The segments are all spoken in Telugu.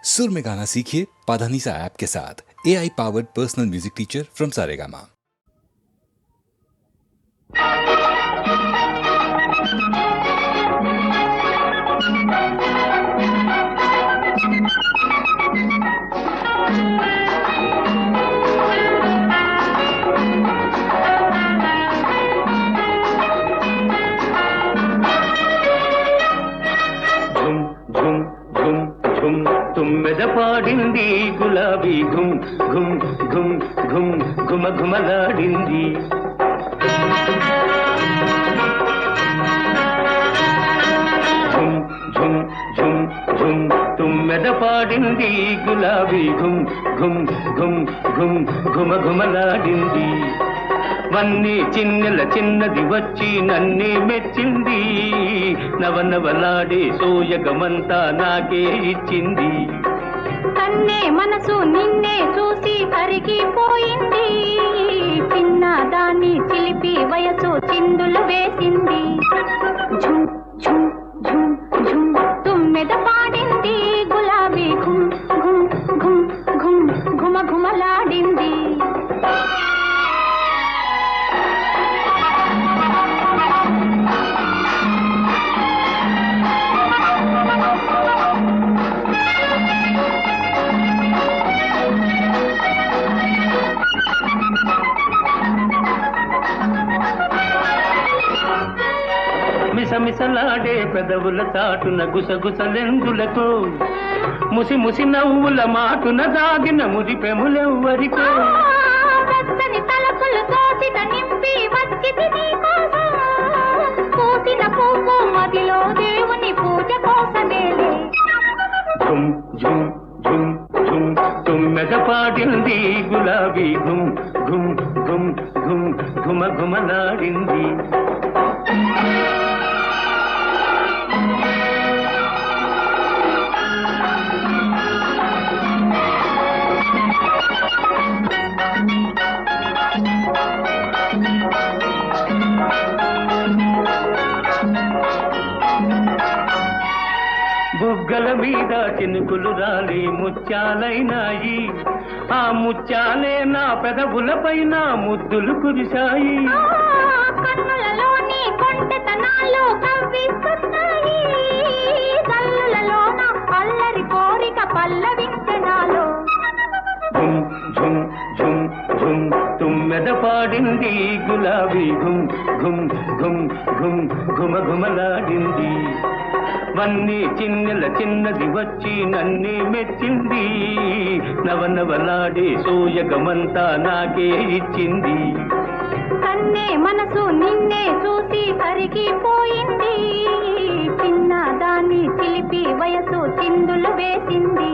सुर में गाना सीखिए पाधानीसा ऐप के साथ। AI powered personal music teacher from Saregama. పాడింది గులాబీ ఘుమ్ ఘుమ్ ఘుమ్ ఘుమ్ ఘుమ ఘుమలాడింది. ఝుమ్ ఝుమ్ ఝుమ్ ఝుమ్ తుమ్మెద పాడింది గులాబీ ఘుమ్ ఘుమ్ ఘుమ్ ఘుమ్ ఘుమ ఘుమలాడింది. వన్నీ చిన్నెల చిన్నది వచ్చి నన్నే మెచ్చింది. నవనవలాడే సోయగమంతా నాకే ఇచ్చింది. కన్నే మనసు నిన్నే చూసి కరిగిపోయింది. చిన్నదాన్ని చిలిపి వయసు చిందులు వేసింది. ఝుమ్ ఝుమ్ ఝుమ్ ఝుమ్ తుమ్మెద పాడింది గులాబీ ఘుమ్ ఘుమ్ ఘుమ్ ఘుమ్ ఘుమ ఘుమలాడింది. మిసమిసలాడే పెదవుల చాటున గుసగుసలెందులతో ముసి ముసి నవ్వుల మాటున దాగిన మురిపెములెవ్వరికో. వెచ్చని తలపులు తోసిట నింపి వచ్చింది నీకోసం. పూసిన పువ్వు మదిలో దేవుని పూజ కోసమేలే. ఝుమ్ ఝుమ్ ఝుమ్ ఝుమ్ తుమ్మెద పాడింది గులాబీ ఘుమ్ ఘుమ్ ఘుమ్ ఘుమ్ ఘుమ ఘుమలాడింది. బుగ్గల మీద చినుకులు రాలి ముత్యాలైనాయి. ఆ ముత్యాలే నా పెదవుల పైన ముద్దులు కురిశాయి. కన్నులలోని కొంటెతనాలు కవ్విస్తున్నాయి. కళ్ళలోన అల్లరి కోరిక పల్లవించనాలో. ఝుమ్ ఝుమ్ ఝుమ్ ఝుమ్ తుమ్మెద పాడింది గులాబీ ఘుమ్ ఘుమ్ ఘుమ్ ఘుమ్ ఘుమ ఘుమలాడింది. వన్నీ చిన్నెల చిన్నది వచ్చి నన్నే మెచ్చింది. నవనవలాడే సోయగమంతా నాకే ఇచ్చింది. కన్నే మనసు నిన్నే చూసి కరిగిపోయింది. చిన్నదాన్ని చిలిపి వయసు చిందులు వేసింది.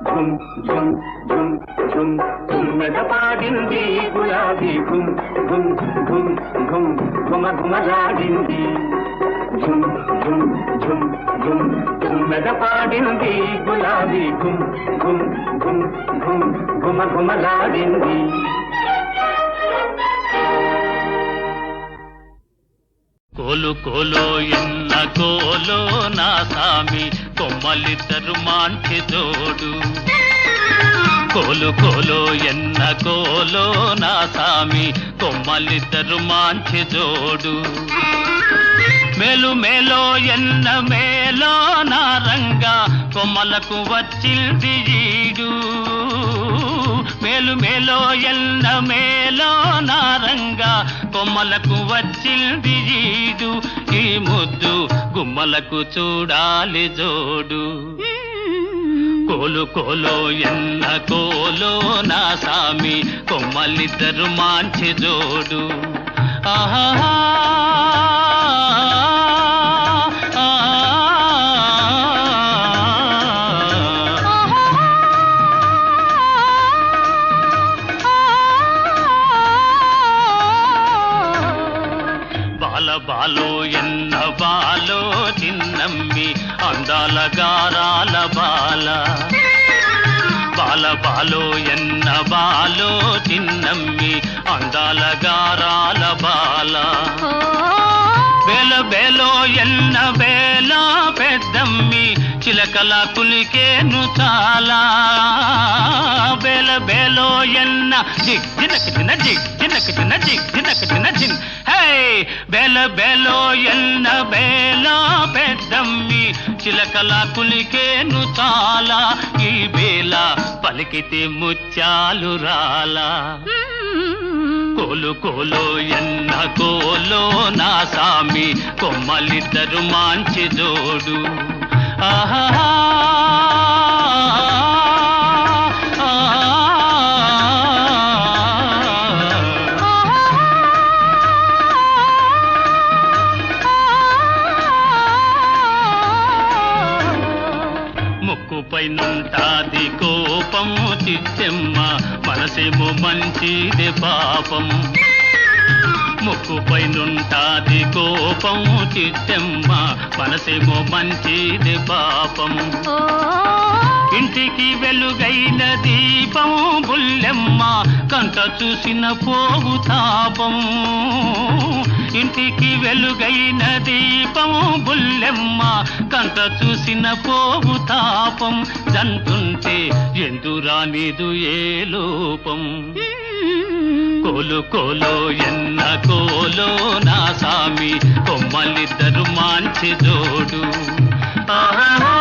ఝుమ్ ఝుమ్ ఝుమ్ ఝుమ్ తుమ్మెద పాడింది గులాబీ ఘుమ్ ఘుమ్ ఘుమ్ ఘుమ్ ఘుమ ఘుమలాడింది. ఝుమ్ ఝుమ్ ఝుమ్ ఝుమ్ తుమ్మెద పాడింది గులాబీ ఘుమ్ ఘుమ్ ఘుమ్ ఘుమ్ ఘుమ ఘుమలాడింది. కోలు కోలో ఎన్న కోలో నా సామి కొమ్మలిద్దరు మాంటి జోడు. కోలు కోలో ఎన్న కోలో నా సామి కొమ్మలిద్దరు మాంటి జోడు. మేలు మేలో ఎన్న మేలో నా రంగా కొమ్మలకు వచ్చింది ఈడు. మేలు మేలో ఎన్న మేలో నా రంగా కొమ్మలకు వచ్చింది ఈడు. ఈ ముద్దు గుమ్మలకు చూడాలి జోడు. కోలు కోలో ఎన్న కోలో నా సామి కొమ్మలిద్దరు మాంచి జోడు. ఆహా బాలో ఎన్న బాలో చిన్నమ్మి అందాల గారాల బాల. బాల బాలో ఎన్న బాలో చిన్నమ్మి అందాల గారాల బాల. బేల బేలో ఎన్న బేల పెద్దమ్మి చిలకల కులికేను చాలా బేల బేలో ఎన్న జిగ్జినక చిన్న జిగ్జినక చిన్న జిన్ హే బేల బేలో ఎన్న బేల పెద్దమ్మి చిలకల కులికేను చాలా ఈ బేల పలికితే ముత్యాలు రాలా కోలు కోలో ఎన్న కోలో నా సామి కొమ్మలిద్దరు మంచి జోడు ఆహా ముక్కుపైనుంటాది కోపము చిట్టెమ్మ మనసేమో మంచిది పాపం ముక్కుపైనుంటాది కోపము చిట్టెమ్మ మనసేమో మంచిది పాపం ఇంటికి వెలుగైన దీపం బుల్లెమ్మ కంట చూసిన పోగు తాపం ఇంటికి వెలుగైన దీపం బుల్లెమ్మ కంట చూసిన పోగు తాపం జంటుంటే ఎందురానిదు ఏ లోపం కోలు కోలో ఎన్న కోలో నా సామి కొమ్మలిద్దరు మంచి జోడు ఆహా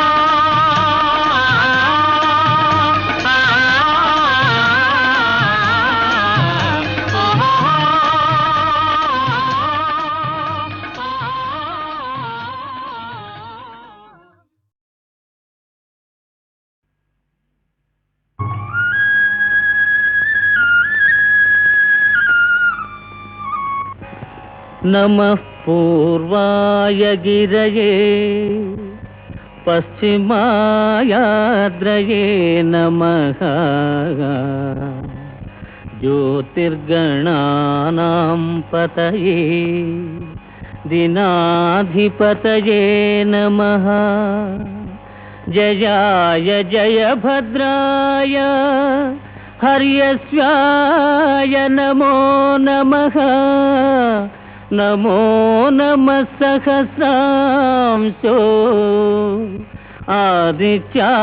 నమః పూర్వాయ గిరయే పశ్చిమాయాద్రయే నమః జ్యోతిర్గణానాం పతయే దినాధిపతయే నమః జయాయ జయభద్రాయ హర్యస్వాయ నమో నమః నమో నమః సహస్రాంశో ఆదిత్యాయ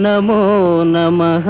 నమో నమః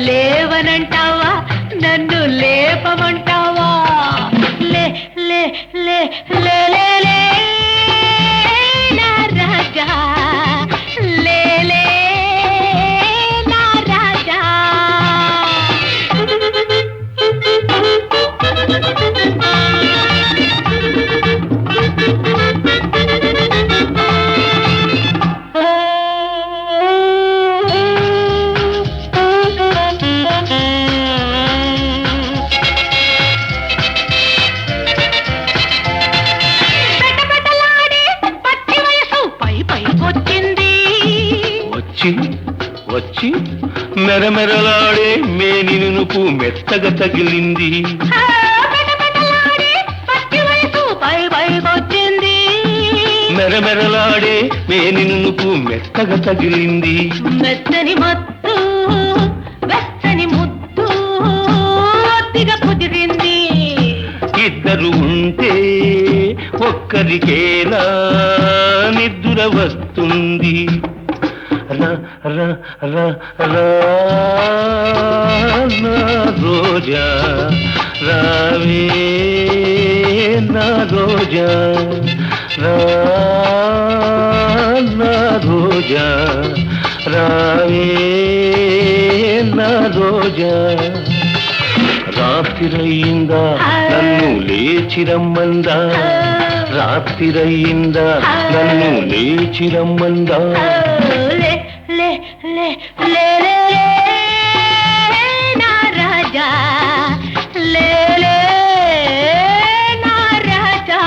లేవనంటావా నన్ను లేపమంటావా లే లే లే లే లే లే నా రాజా లే లే నా రాజా వచ్చి మెరమెరలాడే మేనినుకు మెత్తగా తగిలింది మెరమెరలాడే మేనినుకు మెత్తగా తగిలింది మెత్తని మత్తు వెచ్చని ముద్దు ఒత్తిగా కుదిరింది ఇద్దరు ఉంటే ఒక్కరికేలా నిద్ర వస్తుంది రా రా రా రా నా రోజా రావే నా రోజా రా నా రోజా రావే నా రోజా రాత్రిరయ్యిందా నన్ను లేచి రమ్మందా రాత్రిరయ్యిందా నన్ను లేచి రమ్మందా లే లే లే లే లే నా రాజా లే లే నా రాజా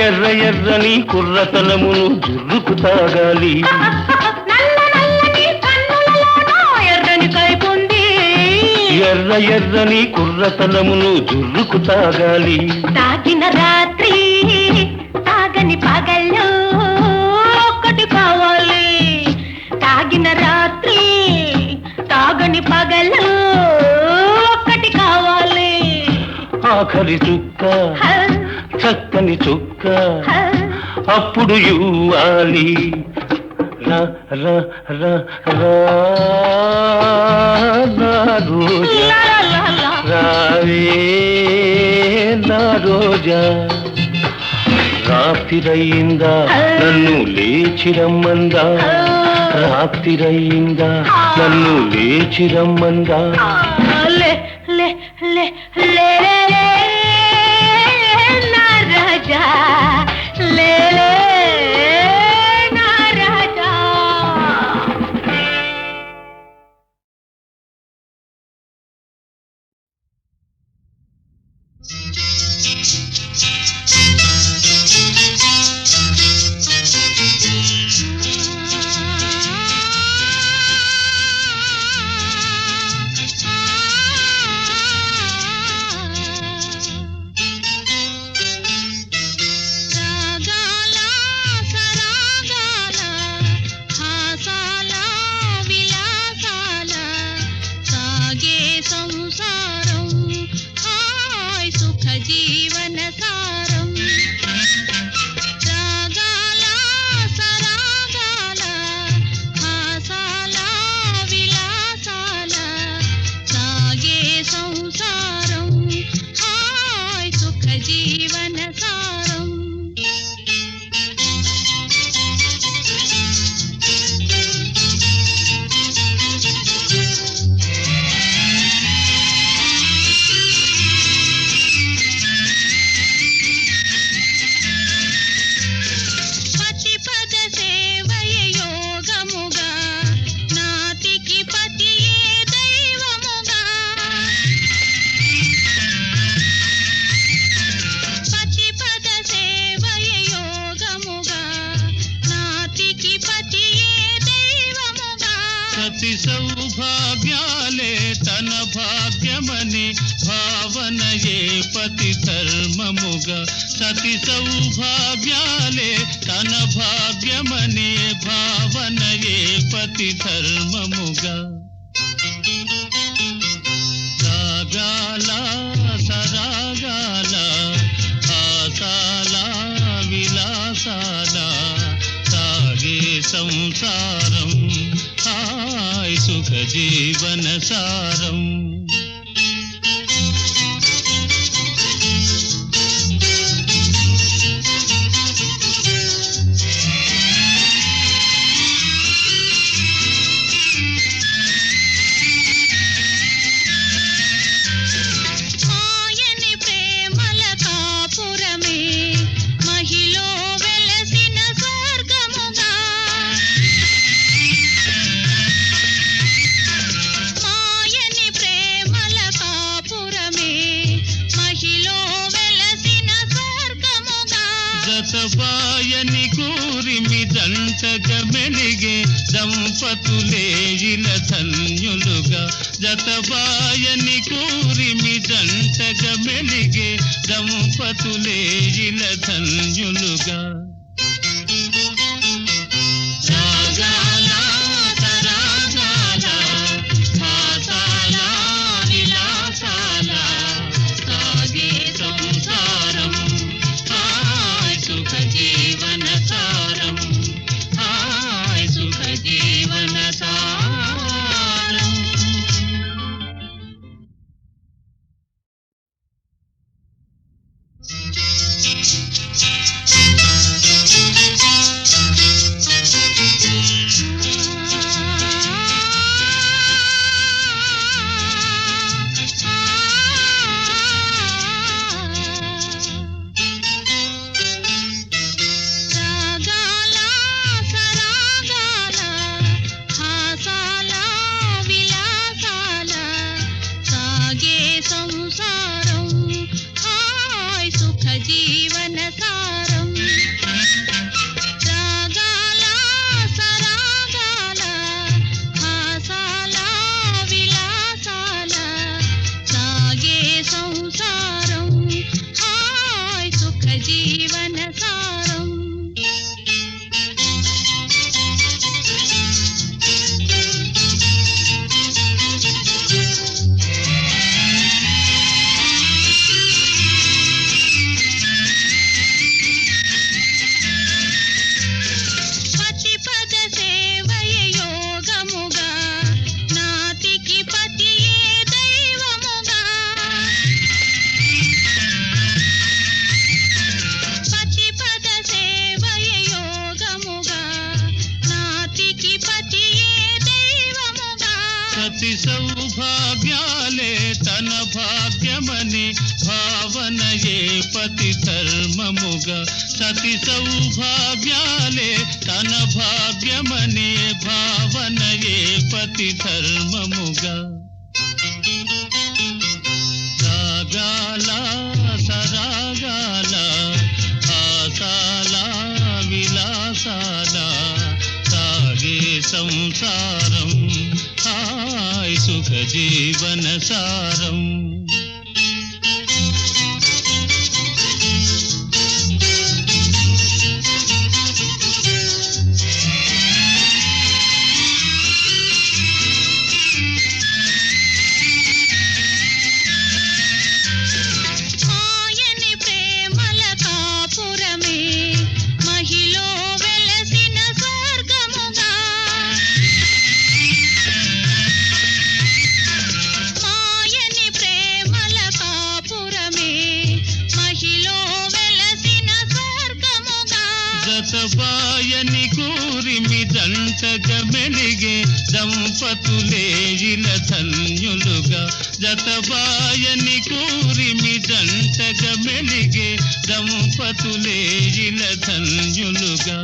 ఎర్ర ఎర్రని కుర్రతనమును జుర్రుకు తాగాలి ఎర్ర ఎర్రని కుర్రతనమును జుర్రుకు తాగాలి తాగిన రాత్రి తాగని పగళ్ళు ఒక్కటి కావాలి తాగిన రాత్రి తాగని పగళ్ళు ఒక్కటి కావాలి ఆఖరి చుక్క చక్కని చుక్క అప్పుడు ఇవ్వాలి రా రా రా రా నా రోజా రావే నా రోజా రాత్రిరయ్యిందా నన్ను లేచి రమ్మందా రాత్రిరయ్యిందా నన్ను లేచి రమ్మందా లే లే లే లే లే నా రాజా లే లే నా రాజా సతి సౌభాగ్యాలే తన భాగ్యమని భావనయే పతి ధర్మముగా సతి సౌభాగ్యాలే తన భాగ్యమని భావనయే పతి ధర్మముగా రాగాల సరాగాల ఆసాల విలాసాల సాగే సంసారం హాయ్ సుఖ జీవన సారం జతబాయని కూరిమి దంటగా మెలిగే దంపతులే ఇల ధన్యులుగా జతబాయని కూరిమి దంటగా మెలిగే దంపతులే ఇల ధన్యులుగా రాగాల తరాగాల రాగాల సరాగాల హాసాల విలాసాల సాగే సంసారం హాయ్ సుఖ జీవన సారం రాగాల సరాగాల హాసాల విలాసాల సాగే సంసారం హాయ్ సుఖ జీవన సారం పతి పద సేవయ యోగముగా నాతికి పతియే దైవముగా పతి పద సేవయ యోగముగా నాతికి పతియే దైవముగా సతి సౌభాగ్యాలే తన భాగ్యమని భావనయే పతి ధర్మముగా సతి సౌభాగ్యాలే తన భాగ్యమని భావనయే పతి ధర్మముగా రాగాల సరాగాల ఆసాల విలాసాల సాగే సంసారం హాయ్ సుఖ జీవన సారం మాయని ప్రేమల కాపురమే మహిలో వెలసిన స్వర్గముగా మాయని ప్రేమల కాపురమే మహిలో వెలసిన స్వర్గముగా జతబాయని కూరిమి జంటగా మెలిగే దంపతులే ఇలా ధన్యులుగా జతబాయని కూరిమి జంటగా మెలిగే దంపతులే ఇలా ధన్యులుగా